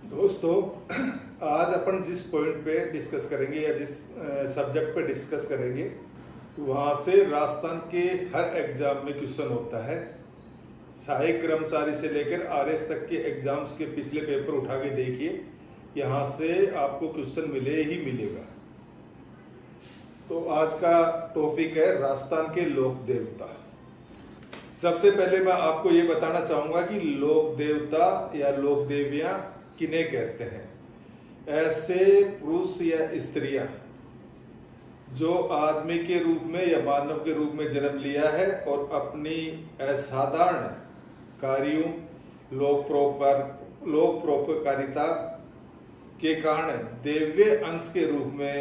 दोस्तों, आज अपन जिस पॉइंट पे डिस्कस करेंगे या जिस सब्जेक्ट पे डिस्कस करेंगे वहाँ से राजस्थान के हर एग्जाम में क्वेश्चन होता है। सहायक कर्मचारी से लेकर आरएस तक के एग्जाम्स के पिछले पेपर उठा के देखिए, यहाँ से आपको क्वेश्चन मिले ही मिलेगा। तो आज का टॉपिक है राजस्थान के लोक देवता। सबसे पहले मैं आपको ये बताना चाहूंगा कि लोक देवता या लोक देवियां किन्हें कहते हैं। ऐसे पुरुष या स्त्रियां जो आदमी के रूप में या मानव के रूप में जन्म लिया है और अपनी असाधारण कार्यों लोक परोपकारिता के कारण दिव्य अंश के रूप में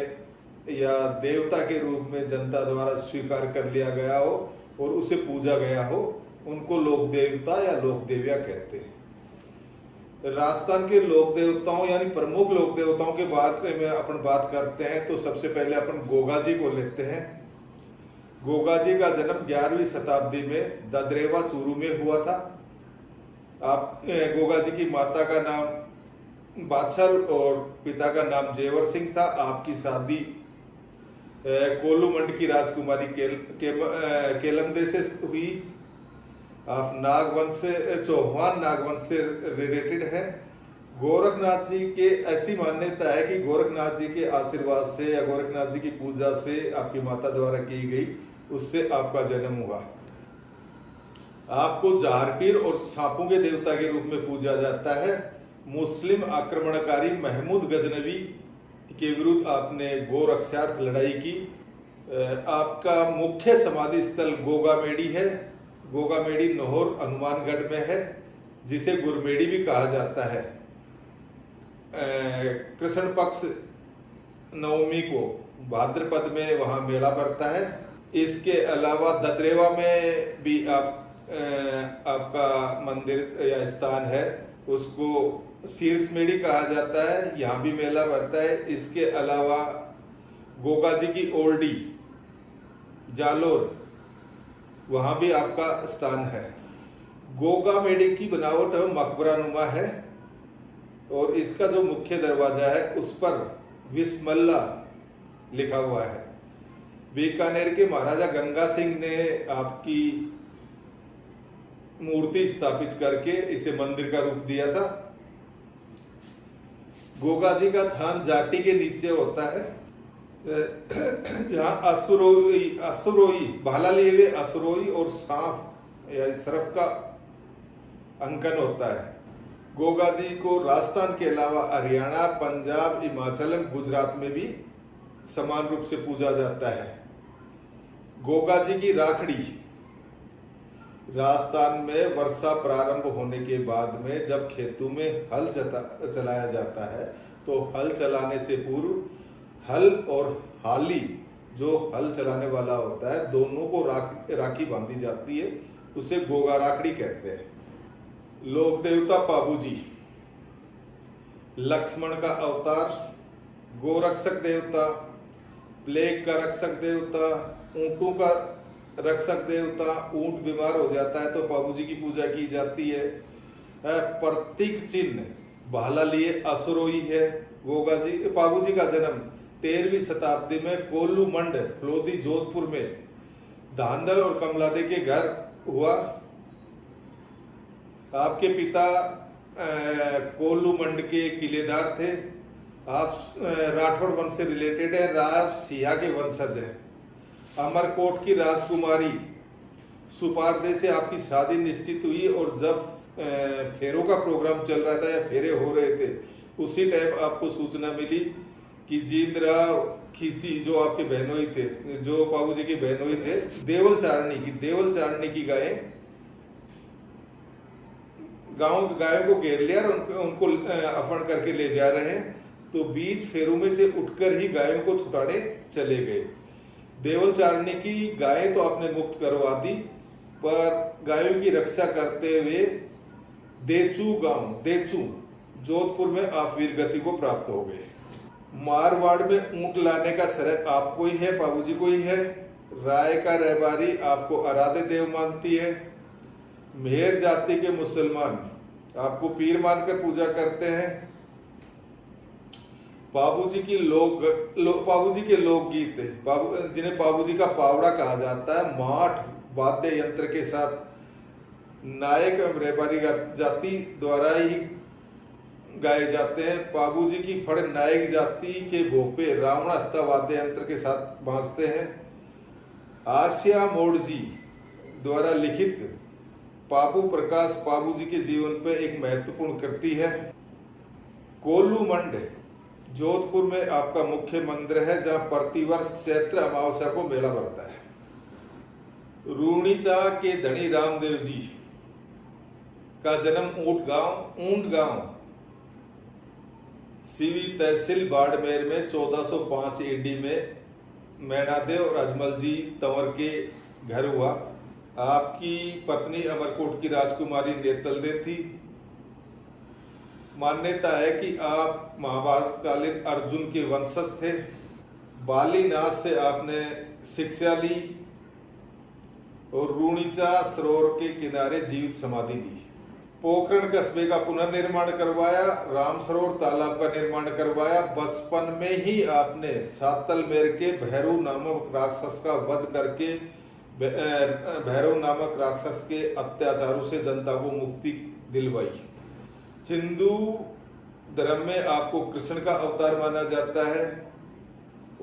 या देवता के रूप में जनता द्वारा स्वीकार कर लिया गया हो और उसे पूजा गया हो, उनको लोक देवता या लोक देविया कहते हैं। राजस्थान के लोक देवताओं यानी प्रमुख लोक देवताओं के बारे में अपन बात करते हैं तो सबसे पहले अपन गोगा जी को लेते हैं। गोगा जी का जन्म 11वीं शताब्दी में ददरेवा चूरू में हुआ था। आप गोगा जी की माता का नाम बाछल और पिता का नाम जेवर सिंह था। आपकी शादी कोल्लूमंड की राजकुमारी केलमदे से हुई। आप नागवंश से चौहान नागवंश से रिलेटेड है। गोरखनाथ जी के ऐसी मान्यता है कि गोरखनाथ जी के आशीर्वाद से या गोरखनाथ जी की पूजा से आपकी माता द्वारा की गई, उससे आपका जन्म हुआ। आपको जहारपीर और सांपों के देवता के रूप में पूजा जाता है। मुस्लिम आक्रमणकारी महमूद गजनवी के विरुद्ध आपने गोरक्षार्थ लड़ाई की। आपका मुख्य समाधि स्थल गोगामेड़ी है। गोगामेड़ी नौहर हनुमानगढ़ में है, जिसे गुरमेड़ी भी कहा जाता है। कृष्ण पक्ष नवमी को भाद्रपद में वहां मेला पड़ता है। इसके अलावा ददरेवा में भी आपका मंदिर या स्थान है, उसको शीर्षमेड़ी कहा जाता है, यहाँ भी मेला पड़ता है। इसके अलावा गोगा जी की ओल्डी जालोर, वहां भी आपका स्थान है। गोगा मेड़ी की बनावट मकबरा नुमा है और इसका जो मुख्य दरवाजा है उस पर विस्मल्ला लिखा हुआ है। बीकानेर के महाराजा गंगा सिंह ने आपकी मूर्ति स्थापित करके इसे मंदिर का रूप दिया था। गोगा जी का थान जाटी के नीचे होता है, जहां असुरोई भाला लिए हुए असुरोई और सांप या सरफ का अंकन होता है। गोगा जी को राजस्थान के अलावा हरियाणा, पंजाब, हिमाचल, गुजरात में भी समान रूप से पूजा जाता है। गोगा जी की राखड़ी राजस्थान में वर्षा प्रारंभ होने के बाद में जब खेतों में हल चलाया जाता है तो हल चलाने से पूर्व हल और हाली जो हल चलाने वाला होता है, दोनों को राखी बांधी जाती है, उसे गोगा राखड़ी कहते हैं। लोक देवता पाबूजी लक्ष्मण का अवतार, गोरक्षक देवता, प्लेग का रक्षक देवता, ऊंटों का रक्षक देवता। ऊंट बीमार हो जाता है तो पाबूजी की पूजा की जाती है। प्रतीक चिन्ह भाला लिए असुरोई है। गोगा जी पाबूजी का जन्म 13वीं शताब्दी में कोल्लूमंड फ्लोदी जोधपुर में धांधल और कमलादे के घर हुआ। आपके पिता कोल्लूमंड के किलेदार थे। आप राठौड़ वंश से रिलेटेड है। राव सिया के वंशज हैं। अमरकोट की राजकुमारी सुपारदे से आपकी शादी निश्चित हुई और जब फेरों का प्रोग्राम चल रहा था या फेरे हो रहे थे, उसी टाइम आपको सूचना मिली कि जींदराव खींची जो आपके बहनोई थे, जो पाबूजी की बहनोई थे, देवल चारणी की गायें गायों को घेर लिया और उनको अपहरण करके ले जा रहे हैं। तो बीच फेरों में से उठकर ही गायों को छुटाने चले गए। देवल चारणी की गायें तो आपने मुक्त करवा दी, पर गायों की रक्षा करते हुए देचू जोधपुर में आप वीर गति को प्राप्त हो गए। मारवाड़ में ऊंट लाने का श्रेय आपको ही है, पाबूजी को ही है। राय का रहबारी आपको आराध्य देव मानती है। मेहर जाति के मुसलमान आपको पीर मानकर पूजा करते हैं। पाबूजी की पाबूजी के लोकगीत, जिन्हें पाबूजी का पावड़ा कहा जाता है, माठ वाद्य यंत्र के साथ नायक एवं व्यापारी जाति द्वारा ही गाए जाते हैं। पाबूजी की फड़ नायक जाति के भोपे रावण हत्ता वाद्य यंत्र के साथ बांसते हैं। आसिया मोड़जी द्वारा लिखित पापू प्रकाश पाबूजी के जीवन पर एक महत्वपूर्ण कृति है। कोल्लू मंड जोधपुर में आपका मुख्य मंदिर है, जहां प्रतिवर्ष चैत्र अमावस्या को मेला भरता है। रूणीचा के धनी रामदेव जी का जन्म ऊंट गांव सीवी तहसील बाड़मेर में 1405 एडी में मैनादेव और अजमल जी तंवर के घर हुआ। आपकी पत्नी अमरकोट की राजकुमारी नेतलदे थी। मान्यता है कि आप महाभारत कालीन अर्जुन के वंशज थे। बालीनाथ से आपने शिक्षा ली और रूणीचा सरोवर के किनारे जीवित समाधि ली। पोखरण कस्बे का पुनर्निर्माण करवाया, राम सरोवर तालाब का निर्माण करवाया। बचपन में ही आपने सातलमेर के भैरव नामक राक्षस का वध करके भैरव नामक राक्षस के अत्याचारों से जनता को मुक्ति दिलवाई। हिंदू धर्म में आपको कृष्ण का अवतार माना जाता है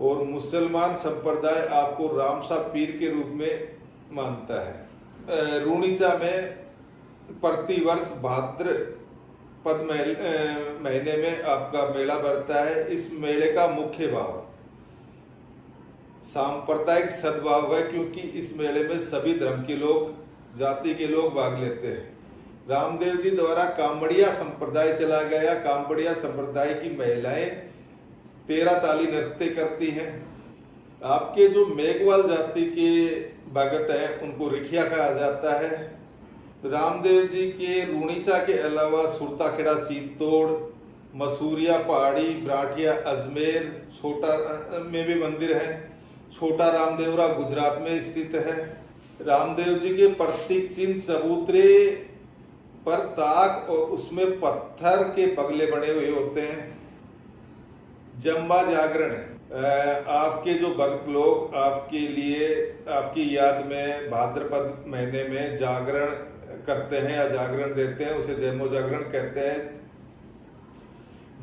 और मुसलमान संप्रदाय आपको रामसा पीर के रूप में मानता है। रूणीचा में प्रतिवर्ष भाद्रपद महीने में आपका मेला भरता है। इस मेले का मुख्य भाव सांप्रदायिक सद्भाव है, क्योंकि इस मेले में सभी धर्म के लोग, जाति के लोग भाग लेते हैं। रामदेव जी द्वारा कांबड़िया संप्रदाय चला गया। कांबड़िया संप्रदाय की महिलाएं 13 ताली नृत्य करती हैं। आपके जो मेघवाल जाति के भगत हैं उनको रिखिया कहा जाता है। रामदेव जी के रूणीचा के अलावा सुरताखेड़ा, चीतोड़, मसूरिया पहाड़ी, ब्राठिया, अजमेर, छोटा में भी मंदिर है। छोटा रामदेवरा गुजरात में स्थित है। रामदेव जी के प्रतीक चिन्ह चबूतरे पर ताक और उसमें पत्थर के पगले बने हुए होते हैं। जम्बा जागरण, आपके जो भक्त लोग आपके लिए, आपकी याद में भाद्रपद महीने में जागरण करते हैं या जागरण देते हैं, उसे जयमो जागरण कहते हैं।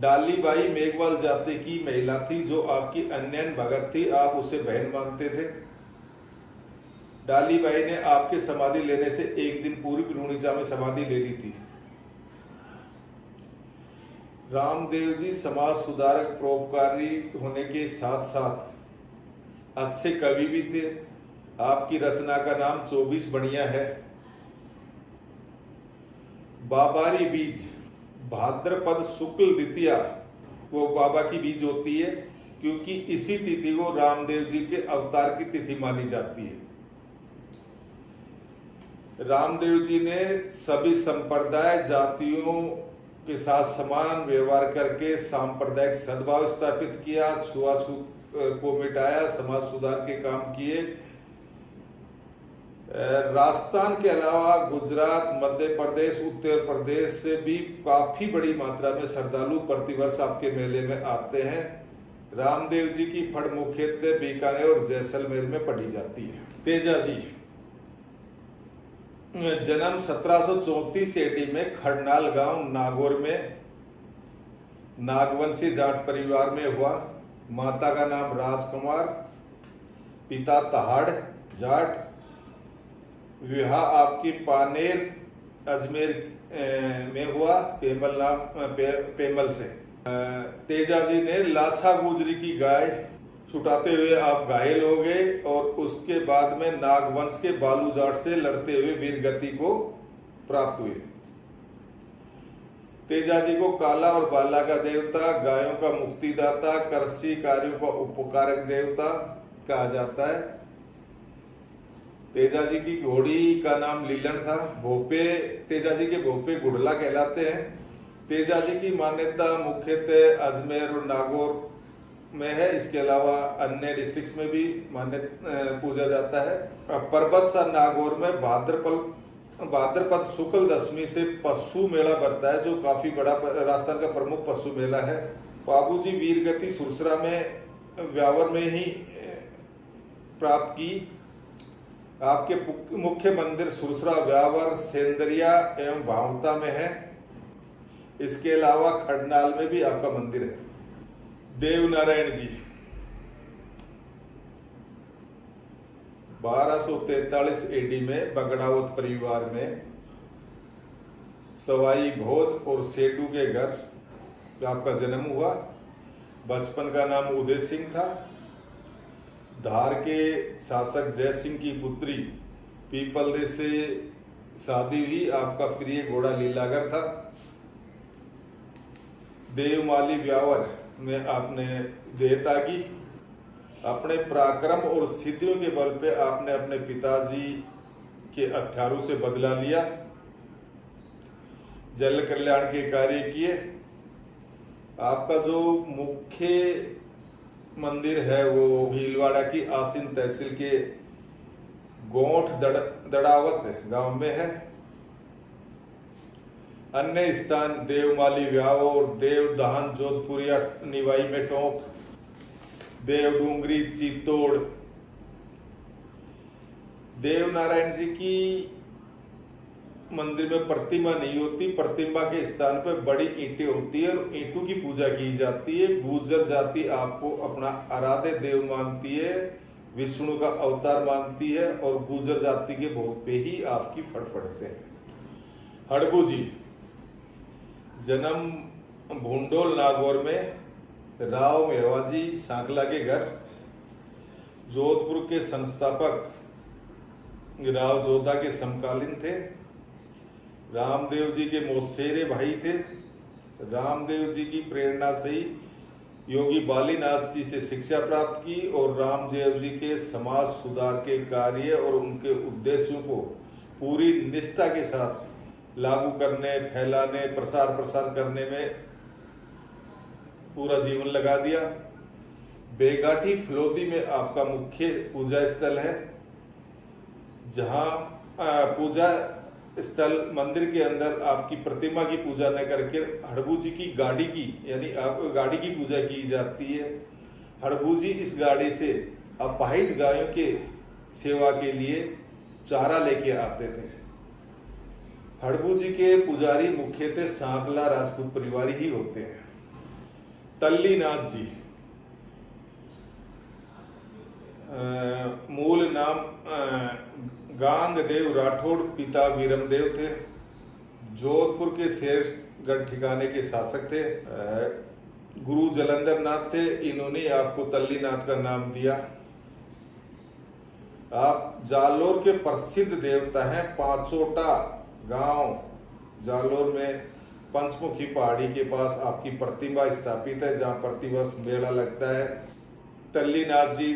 डाली बाई मेघवाल जाति की महिला थी जो आपकी अन्यन भगत थी, आप उसे बहन मानते थे। डाली बाई ने आपके समाधि लेने से एक दिन पूर्व रूणीचा में समाधि ले ली थी। रामदेव जी समाज सुधारक, परोपकारी होने के साथ साथ अच्छे कवि भी थे। आपकी रचना का नाम 24 बणिया है। बाबारी बीज, भाद्रपद शुक्ल द्वितीया वो बाबा की बीज होती है, क्योंकि इसी तिथि को रामदेव जी के अवतार की तिथि मानी जाती है। रामदेव जी ने सभी संप्रदाय जातियों के साथ समान व्यवहार करके सांप्रदायिक सद्भाव स्थापित किया, छुआछूत को मिटाया, समाज सुधार के काम किए। राजस्थान के अलावा गुजरात, मध्य प्रदेश, उत्तर प्रदेश से भी काफी बड़ी मात्रा में श्रद्धालु प्रतिवर्ष आपके मेले में आते हैं। रामदेव जी की फड़ मुख्यतः बीकानेर और जैसलमेर में पढ़ी जाती है। तेजा जी जन्म 1734 एडी में खड़नाल गांव नागौर में नागवंशी जाट परिवार में हुआ। माता का नाम राजकुमार, पिता तहाड़ जाट। विवाह आपकी पानेर अजमेर में हुआ, पेमल से। तेजा जी ने लाछा गुजरी की गाय छुटाते हुए आप घायल हो गए और उसके बाद में नागवंश के बालू जाट से लड़ते हुए वीर गति को प्राप्त हुए। तेजा जी को काला और बाला का देवता, गायों का मुक्तिदाता, कृषि कार्यों का उपकारक देवता कहा जाता है। तेजा जी की घोड़ी का नाम लीलन था। भोपे, तेजा जी के भोपे गुड़ला कहलाते हैं। तेजा जी की मान्यता मुख्यतः अजमेर और नागौर में है। इसके अलावा अन्य डिस्ट्रिक्ट्स में भी पूजा जाता है। परबत नागौर में भाद्रपद शुक्ल दशमी से पशु मेला भरता है, जो काफी बड़ा राजस्थान का प्रमुख पशु मेला है। बाबूजी वीरगति सुरसरा में व्यावर में ही प्राप्त की। आपके मुख्य मंदिर सुरसरा, व्यावर, सेंदरिया एवं भावता में है। इसके अलावा खडनाल में भी आपका मंदिर है। देवनारायण जी 1243 एडी में बगड़ावत परिवार में सवाई भोज और सेठू के घर आपका जन्म हुआ। बचपन का नाम उदय सिंह था। धार के शासक जय सिंह की पुत्री पीपलदेश से शादी हुई। आपका प्रिय घोड़ा लीलागर था। देवमाली व्यावर में आपने देहता की। अपने पराक्रम और सिद्धियों के बल पे आपने अपने पिताजी के हत्यारों से बदला लिया। जल कल्याण के कार्य किए। आपका जो मुख्य मंदिर है वो भीलवाड़ा की आसीन तहसील के गोठ दड़ावत गांव में है। अन्य स्थान देवमाली व्यावर, देवदाहन जोधपुरिया निवाई में टोंक, देवडूंगरी चित्तौड़। देवनारायण जी की मंदिर में प्रतिमा नहीं होती। प्रतिमा के स्थान पर बड़ी ईंटें होती है और ईंटों की पूजा की जाती है। गुर्जर जाति आपको अपना आराध्य देव मानती है, विष्णु का अवतार मानती है और गुर्जर जाति के भोग पे ही आपकी फड़फड़ते हैं। हड़बू जी जन्म भूंडोल नागौर में, राव मेवाजी सांकला के घर। जोधपुर के संस्थापक राव जोधा के समकालीन थे। रामदेव जी के मौसेरे भाई थे। रामदेव जी की प्रेरणा से ही योगी बालीनाथ जी से शिक्षा प्राप्त की और रामदेव जी के समाज सुधार के कार्य और उनके उद्देश्यों को पूरी निष्ठा के साथ लागू करने, फैलाने, प्रसार प्रसार करने में पूरा जीवन लगा दिया। बेगाठी फलोदी में आपका मुख्य पूजा स्थल है, जहां पूजा स्थल मंदिर के अंदर आपकी प्रतिमा की पूजा न करके हड़बू जी की गाड़ी की यानी आप गाड़ी की पूजा की जाती है। हड़बू जी इस गाड़ी से अपाहिज गायों के सेवा के लिए चारा लेके आते थे। हड़बू जी के पुजारी मुख्यतः सांकला राजपूत परिवार ही होते हैं। तल्लीनाथ जी मूल नाम गांगदेव राठौड़, पिता वीरमदेव थे। जोधपुर के शेरगढ़ ठिकाने के शासक थे। गुरु जलंधर नाथ थे। इन्होंने आपको तल्लीनाथ का नाम दिया। आप जालोर के प्रसिद्ध देवता हैं। पांचोटा गांव जालोर में पंचमुखी पहाड़ी के पास आपकी प्रतिमा स्थापित है, जहां प्रतिवर्ष मेला लगता है। तल्लीनाथ जी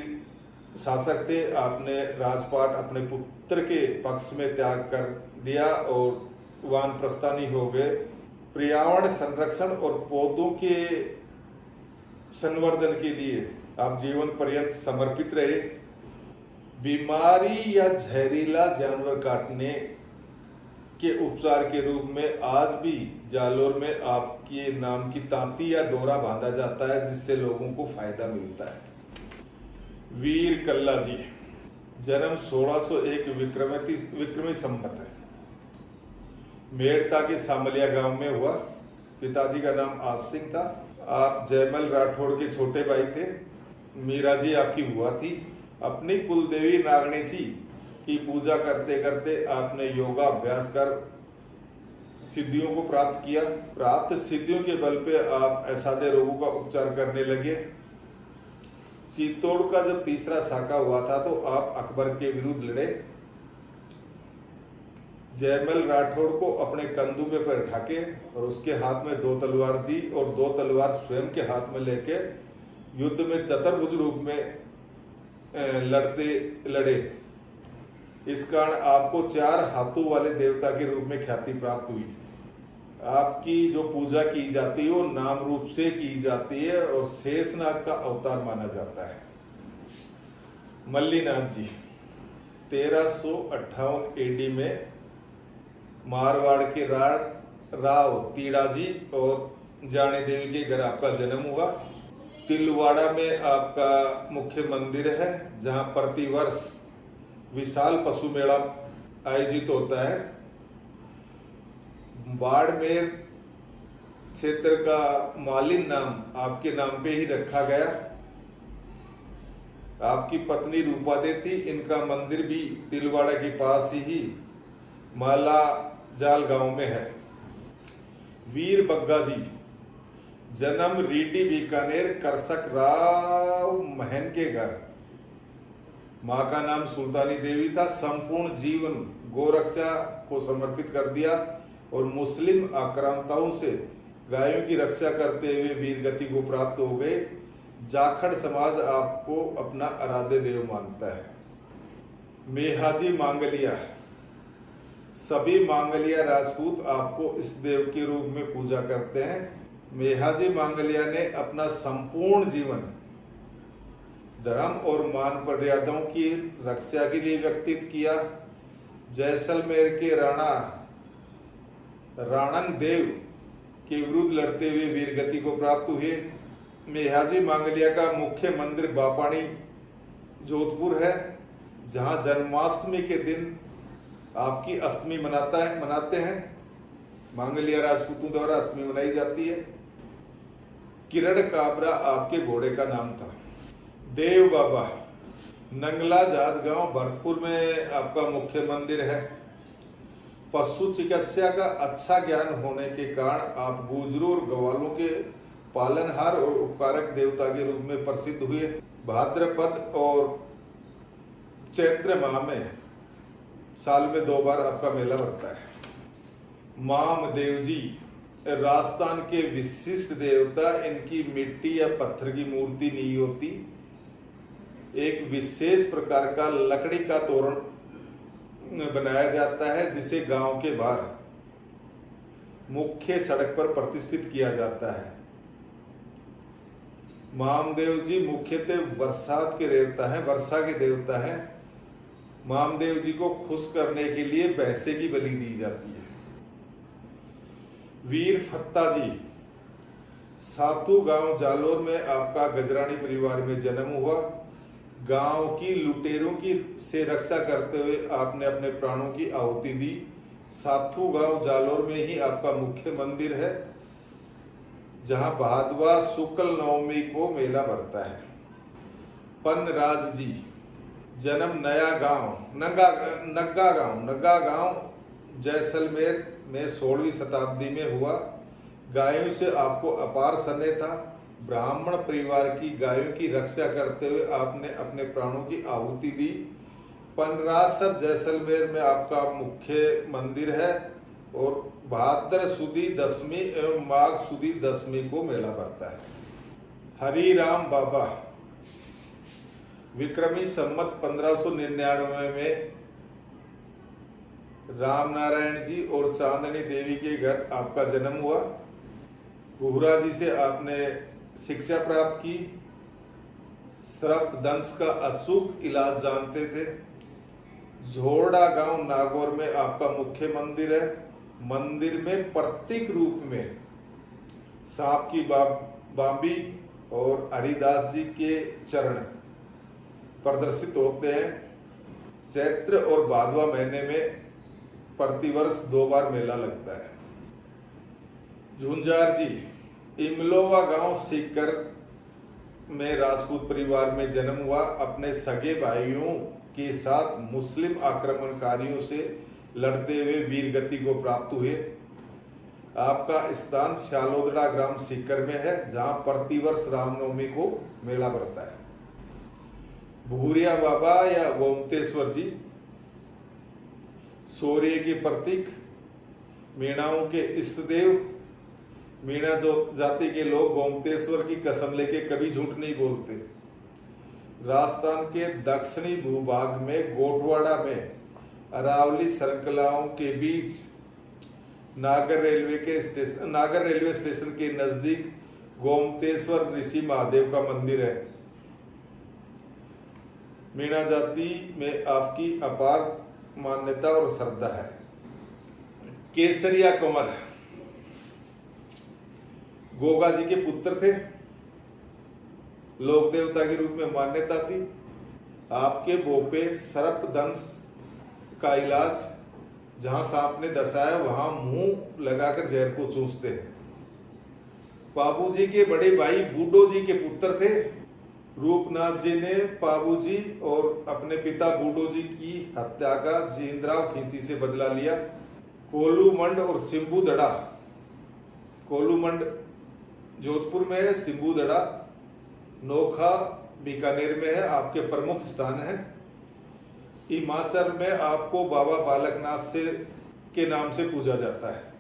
शासक थे। आपने राजपाट अपने पुत्र के पक्ष में त्याग कर दिया और वानप्रस्थानी हो गए। पर्यावरण संरक्षण और पौधों के संवर्धन के लिए आप जीवन पर्यंत समर्पित रहे। बीमारी या जहरीला जानवर काटने के उपचार के रूप में आज भी जालोर में आपके नाम की तांती या डोरा बांधा जाता है, जिससे लोगों को फायदा मिलता है। वीर कल्ला जी जन्म 1601 विक्रमी संवत है। मेड़ता के सामलिया गांव में हुआ। पिताजी का नाम आज सिंह था। आप जयमल राठौड़ के छोटे भाई थे। मीरा जी आपकी बुआ थी। अपनी कुलदेवी नागणी जी की पूजा करते करते आपने योगा अभ्यास कर सिद्धियों को प्राप्त किया। प्राप्त सिद्धियों के बल पे आप असाध्य रोगों का उपचार करने लगे। चित्तौड़ का जब तीसरा साका हुआ था तो आप अकबर के विरुद्ध लड़े। जयमल राठौड़ को अपने कंधों पे बैठा के और उसके हाथ में 2 तलवार दी और 2 तलवार स्वयं के हाथ में लेके युद्ध में चतुर्भुज रूप में लड़े। इस कारण आपको 4 हाथों वाले देवता के रूप में ख्याति प्राप्त हुई। आपकी जो पूजा की जाती है वो नाम रूप से की जाती है और शेषनाग का अवतार माना जाता है। मल्लीनाथ जी 1358 एडी में मारवाड़ के राव तीड़ा जी और जानी देवी के घर आपका जन्म हुआ। तिलवाड़ा में आपका मुख्य मंदिर है, जहां प्रतिवर्ष विशाल पशु मेला आयोजित होता है। बाड़मेर क्षेत्र का मालिन नाम आपके नाम पे ही रखा गया। आपकी पत्नी रूपादे थी, इनका मंदिर भी तिलवाड़ा के पास ही माला जाल गांव में है। वीर बग्गा जी, जन्म रीडी बीकानेर करसक राव महन के घर। मां का नाम सुल्तानी देवी था। संपूर्ण जीवन गोरक्षा को समर्पित कर दिया और मुस्लिम आक्रांताओं से गायों की रक्षा करते हुए वीर गति को प्राप्त हो गए। जाखड़ समाज आपको अपना आराध्य देव मानता है। मेहाजी मांगलिया, सभी मांगलिया राजपूत आपको इस देव के रूप में पूजा करते हैं। मेहाजी मांगलिया ने अपना संपूर्ण जीवन धर्म और मान मर्यादाओं की रक्षा के लिए व्यतीत किया। जैसलमेर के राणा राणंग देव के विरुद्ध लड़ते हुए वीरगति को प्राप्त हुए। मेहाजी मांगलिया का मुख्य मंदिर बापाणी जोधपुर है, जहां जन्माष्टमी के दिन आपकी अष्टमी मनाते हैं। मांगलिया राजपूतों द्वारा अष्टमी मनाई जाती है। किरण काबरा आपके घोड़े का नाम था। देव बाबा, नंगला जाजगांव भरतपुर में आपका मुख्य मंदिर है। पशु चिकित्सा का अच्छा ज्ञान होने के कारण आप गुजरों और ग्वालों के पालनहार और उपकारक देवता के रूप में प्रसिद्ध हुए। भाद्रपद और चैत्र माह में साल में 2 बार आपका मेला लगता है। मामदेव जी, राजस्थान के विशिष्ट देवता, इनकी मिट्टी या पत्थर की मूर्ति नहीं होती। एक विशेष प्रकार का लकड़ी का तोरण बनाया जाता है, जिसे गांव के बाहर मुख्य सड़क पर प्रतिष्ठित किया जाता है। मामदेव जी मुख्यतः बरसात के देवता हैं, वर्षा के देवता हैं। मामदेव जी को खुश करने के लिए भैंसे की बलि दी जाती है। वीर फत्ता जी, सातू गांव जालोर में आपका गजरानी परिवार में जन्म हुआ। गांव की लुटेरों की से रक्षा करते हुए आपने अपने प्राणों की आहुति दी। सातू गांव जालोर में ही आपका मुख्य मंदिर है, जहां भादवा शुक्ल नवमी को मेला भरता है। पनराज जी, जन्म नग्गा गांव जैसलमेर में 16वीं शताब्दी में हुआ। गायों से आपको अपार स्नेह था। ब्राह्मण परिवार की गायों की रक्षा करते हुए आपने अपने प्राणों की आहुति दी। पनरासर जैसलमेर में आपका मुख्य मंदिर है और भाद्र सुदी दशमी एवं माघ सुदी दशमी को मेला भरता है। हरिराम बाबा, विक्रमी संमत 1599 में राम नारायण जी और चांदनी देवी के घर आपका जन्म हुआ। बुहरा जी से आपने शिक्षा प्राप्त की। सर्प दंश का अचूक इलाज जानते थे। झोरडा गांव नागौर में आपका मुख्य मंदिर है। मंदिर में प्रतीक रूप में सांप की बांबी और हरिदास जी के चरण प्रदर्शित होते हैं। चैत्र और भादवा महीने में प्रतिवर्ष 2 बार मेला लगता है। झुंझार जी, इमलोवा गांव सीकर में राजपूत परिवार में जन्म हुआ। अपने सगे भाइयों के साथ मुस्लिम आक्रमणकारियों से लड़ते हुए वीरगति को प्राप्त हुए। आपका स्थान शालोदड़ा ग्राम सीकर में है, जहां प्रतिवर्ष रामनवमी को मेला भरता है। भूरिया बाबा या गोमतेश्वर जी, शौर्य के प्रतीक, मीणाओं के इष्ट देव। मीणा जाति के लोग गोमतेश्वर की कसम लेके कभी झूठ नहीं बोलते। राजस्थान के दक्षिणी भूभाग में गोटवाड़ा में अरावली श्रृंखलाओं के बीच नागर रेलवे स्टेशन के नजदीक गोमतेश्वर ऋषि महादेव का मंदिर है। मीणा जाति में आपकी अपार मान्यता और श्रद्धा है। केसरिया कंवर, गोगा जी के पुत्र थे, लोक देवता के रूप में मान्यता थी। आपके बोपे सर्पदंश का इलाज, जहां सांप ने दसाया वहां मुंह लगाकर जहर को चूसते हैं। बाबूजी के बड़े भाई बूडो जी के पुत्र थे। रूपनाथ जी ने बाबूजी और अपने पिता बूडो जी की हत्या का जींद्राव खींची से बदला लिया। कोलूमंड और सिंबुदड़ा, कोलूमंड जोधपुर में है, सिंबुदड़ा नोखा बीकानेर में है, आपके प्रमुख स्थान है। हिमाचल में आपको बाबा बालकनाथ से के नाम से पूजा जाता है।